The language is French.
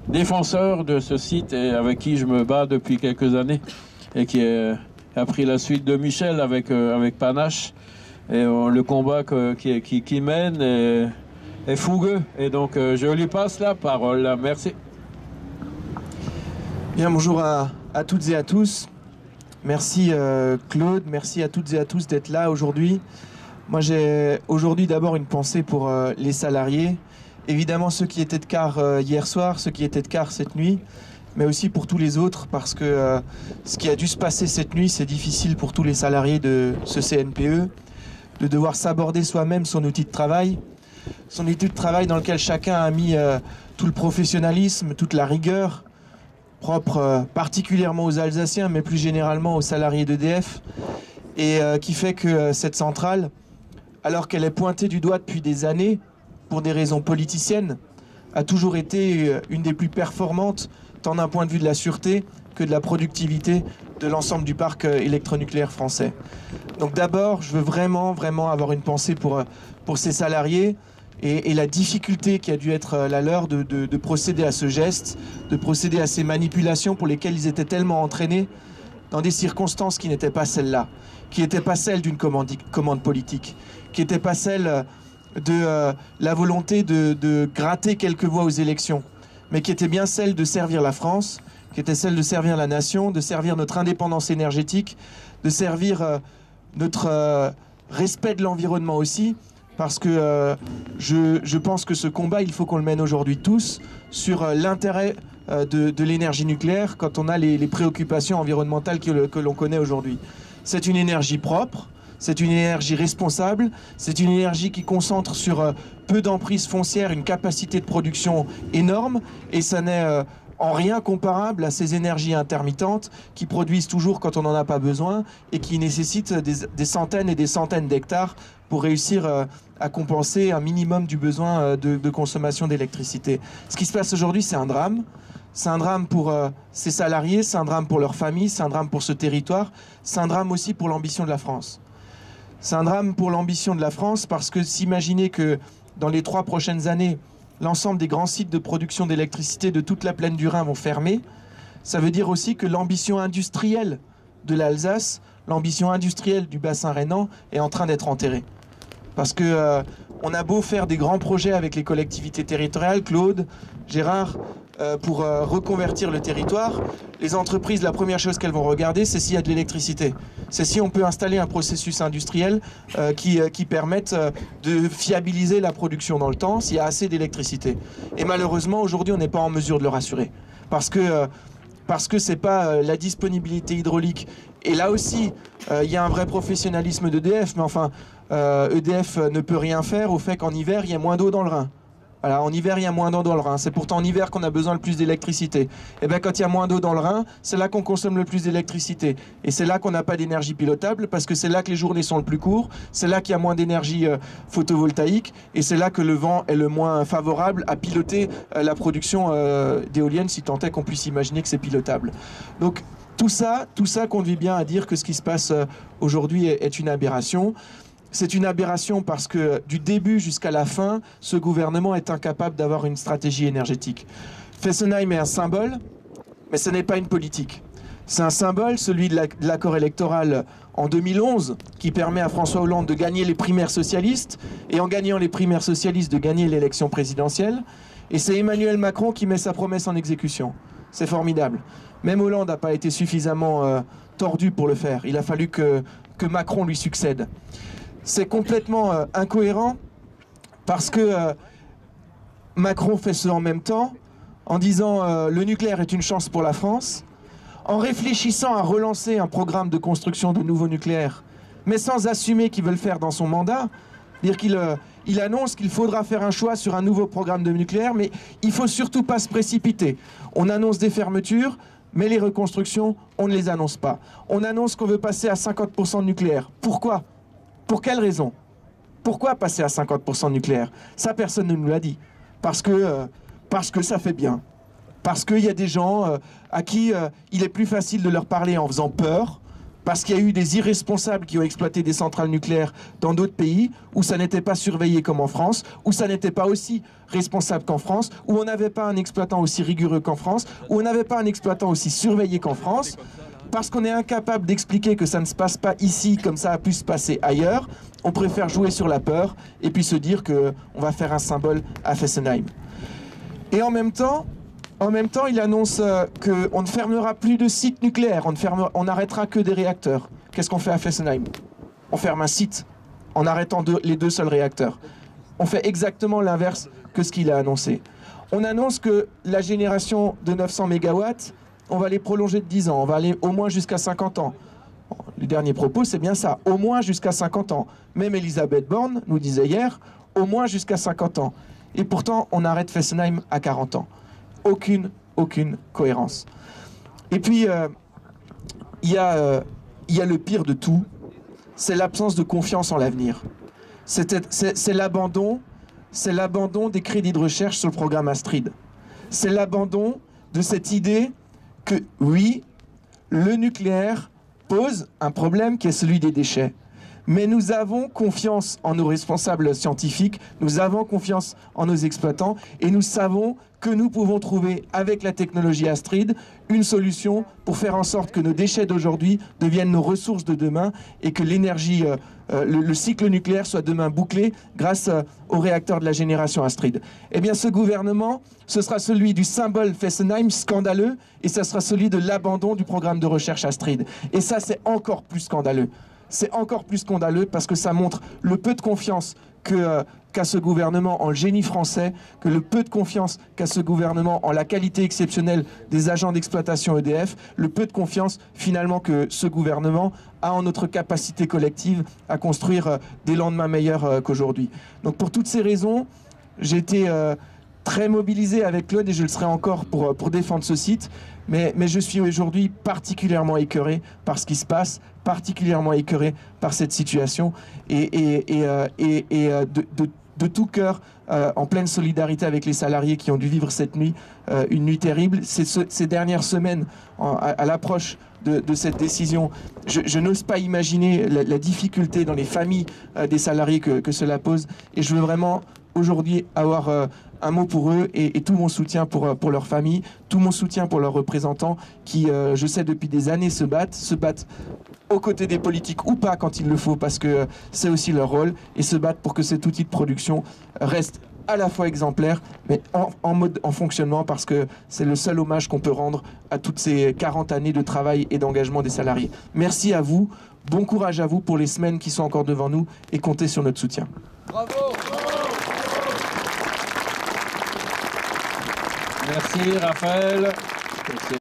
défenseur de ce site et avec qui je me bats depuis quelques années et qui a pris la suite de Michel avec panache. Et le combat qu'il mène est fougueux. Et donc, je lui passe la parole. Merci. Bien, bonjour à toutes et à tous. Merci Claude, merci à toutes et à tous d'être là aujourd'hui. Moi, j'ai aujourd'hui d'abord une pensée pour les salariés. Évidemment, ceux qui étaient de quart hier soir, ceux qui étaient de quart cette nuit, mais aussi pour tous les autres, parce que ce qui a dû se passer cette nuit, c'est difficile pour tous les salariés de ce CNPE, de devoir s'aborder soi-même son outil de travail dans lequel chacun a mis tout le professionnalisme, toute la rigueur, propre particulièrement aux Alsaciens, mais plus généralement aux salariés d'EDF, et qui fait que cette centrale, alors qu'elle est pointée du doigt depuis des années, pour des raisons politiciennes, a toujours été une des plus performantes, tant d'un point de vue de la sûreté que de la productivité de l'ensemble du parc électronucléaire français. Donc d'abord, je veux vraiment avoir une pensée pour ces salariés et la difficulté qui a dû être la leur de procéder à ce geste, de procéder à ces manipulations pour lesquelles ils étaient tellement entraînés dans des circonstances qui n'étaient pas celles-là, qui n'étaient pas celles d'une commande politique, qui n'étaient pas celles de la volonté de gratter quelques voix aux élections, mais qui étaient bien celles de servir la France, qui étaient celles de servir la nation, de servir notre indépendance énergétique, de servir notre respect de l'environnement aussi, parce que je pense que ce combat, il faut qu'on le mène aujourd'hui tous sur l'intérêt de l'énergie nucléaire quand on a les préoccupations environnementales que l'on connaît aujourd'hui. C'est une énergie propre, c'est une énergie responsable, c'est une énergie qui concentre sur peu d'emprise foncière une capacité de production énorme, et ça n'est en rien comparable à ces énergies intermittentes qui produisent toujours quand on n'en a pas besoin et qui nécessitent des centaines et des centaines d'hectares pour réussir à compenser un minimum du besoin de consommation d'électricité. Ce qui se passe aujourd'hui, c'est un drame. C'est un drame pour ces salariés, c'est un drame pour leurs familles, c'est un drame pour ce territoire, c'est un drame aussi pour l'ambition de la France. C'est un drame pour l'ambition de la France parce que s'imaginer que dans les 3 prochaines années, l'ensemble des grands sites de production d'électricité de toute la plaine du Rhin vont fermer, ça veut dire aussi que l'ambition industrielle de l'Alsace, l'ambition industrielle du bassin rhénan est en train d'être enterrée. Parce que on a beau faire des grands projets avec les collectivités territoriales, Claude, Gérard, pour reconvertir le territoire, les entreprises, la première chose qu'elles vont regarder, c'est s'il y a de l'électricité. C'est si on peut installer un processus industriel qui permette de fiabiliser la production dans le temps, s'il y a assez d'électricité. Et malheureusement, aujourd'hui, on n'est pas en mesure de le rassurer. Parce que c'est pas la disponibilité hydraulique. Et là aussi, il y a un vrai professionnalisme d'EDF, mais enfin, EDF ne peut rien faire au fait qu'en hiver, il y a moins d'eau dans le Rhin. Voilà, en hiver, il y a moins d'eau dans le Rhin. C'est pourtant en hiver qu'on a besoin le plus d'électricité. Et bien, quand il y a moins d'eau dans le Rhin, c'est là qu'on consomme le plus d'électricité. Et c'est là qu'on n'a pas d'énergie pilotable, parce que c'est là que les journées sont le plus courts, c'est là qu'il y a moins d'énergie photovoltaïque, et c'est là que le vent est le moins favorable à piloter la production d'éoliennes, si tant est qu'on puisse imaginer que c'est pilotable. Donc, tout ça conduit bien à dire que ce qui se passe aujourd'hui est une aberration. C'est une aberration parce que du début jusqu'à la fin, ce gouvernement est incapable d'avoir une stratégie énergétique. Fessenheim est un symbole, mais ce n'est pas une politique. C'est un symbole, celui de l'accord électoral en 2011, qui permet à François Hollande de gagner les primaires socialistes, et en gagnant les primaires socialistes, de gagner l'élection présidentielle. Et c'est Emmanuel Macron qui met sa promesse en exécution. C'est formidable. Même Hollande n'a pas été suffisamment tordu pour le faire. Il a fallu que Macron lui succède. C'est complètement incohérent parce que Macron fait ce en même temps en disant le nucléaire est une chance pour la France, en réfléchissant à relancer un programme de construction de nouveaux nucléaires, mais sans assumer qu'il veut le faire dans son mandat. Dire qu'il annonce qu'il faudra faire un choix sur un nouveau programme de nucléaire, mais il ne faut surtout pas se précipiter. On annonce des fermetures, mais les reconstructions, on ne les annonce pas. On annonce qu'on veut passer à 50% de nucléaire. Pourquoi ? Pour quelle raison ? Pourquoi passer à 50% de nucléaire ? Ça, personne ne nous l'a dit. Parce que ça fait bien. Parce qu'il y a des gens à qui il est plus facile de leur parler en faisant peur parce qu'il y a eu des irresponsables qui ont exploité des centrales nucléaires dans d'autres pays où ça n'était pas surveillé comme en France, où ça n'était pas aussi responsable qu'en France, où on n'avait pas un exploitant aussi rigoureux qu'en France, où on n'avait pas un exploitant aussi surveillé qu'en France, parce qu'on est incapable d'expliquer que ça ne se passe pas ici comme ça a pu se passer ailleurs. On préfère jouer sur la peur et puis se dire qu'on va faire un symbole à Fessenheim. Et en même temps, il annonce qu'on ne fermera plus de sites nucléaires, on n'arrêtera que des réacteurs. Qu'est-ce qu'on fait à Fessenheim? On ferme un site en arrêtant les 2 seuls réacteurs. On fait exactement l'inverse que ce qu'il a annoncé. On annonce que la génération de 900 MW, on va les prolonger de 10 ans, on va aller au moins jusqu'à 50 ans. Bon, le dernier propos, c'est bien ça, au moins jusqu'à 50 ans. Même Elisabeth Borne nous disait hier, au moins jusqu'à 50 ans. Et pourtant, on arrête Fessenheim à 40 ans. Aucune cohérence. Et puis, il y a le pire de tout, c'est l'absence de confiance en l'avenir. C'est l'abandon des crédits de recherche sur le programme Astrid. C'est l'abandon de cette idée que, oui, le nucléaire pose un problème qui est celui des déchets. Mais nous avons confiance en nos responsables scientifiques, nous avons confiance en nos exploitants et nous savons que nous pouvons trouver avec la technologie Astrid une solution pour faire en sorte que nos déchets d'aujourd'hui deviennent nos ressources de demain et que l'énergie, le cycle nucléaire soit demain bouclé grâce aux réacteurs de la génération Astrid. Eh bien ce gouvernement, ce sera celui du symbole Fessenheim scandaleux et ce sera celui de l'abandon du programme de recherche Astrid. Et ça c'est encore plus scandaleux. C'est encore plus scandaleux parce que ça montre le peu de confiance qu'a ce gouvernement en le génie français, que le peu de confiance qu'a ce gouvernement en la qualité exceptionnelle des agents d'exploitation EDF, le peu de confiance finalement que ce gouvernement a en notre capacité collective à construire des lendemains meilleurs qu'aujourd'hui. Donc pour toutes ces raisons, j'ai été très mobilisé avec Claude et je le serai encore pour défendre ce site. Mais je suis aujourd'hui particulièrement écœuré par ce qui se passe, particulièrement écœuré par cette situation et de tout cœur, en pleine solidarité avec les salariés qui ont dû vivre cette nuit, une nuit terrible. Ces dernières semaines, à l'approche de cette décision, je n'ose pas imaginer la difficulté dans les familles des salariés que cela pose. Et je veux vraiment aujourd'hui avoir un mot pour eux et tout mon soutien pour leur famille, tout mon soutien pour leurs représentants qui, je sais, depuis des années se battent aux côtés des politiques ou pas quand il le faut, parce que c'est aussi leur rôle, et se battent pour que cet outil de production reste à la fois exemplaire, mais en fonctionnement, parce que c'est le seul hommage qu'on peut rendre à toutes ces 40 années de travail et d'engagement des salariés. Merci à vous, bon courage à vous pour les semaines qui sont encore devant nous, et comptez sur notre soutien. Bravo! Merci Raphaël.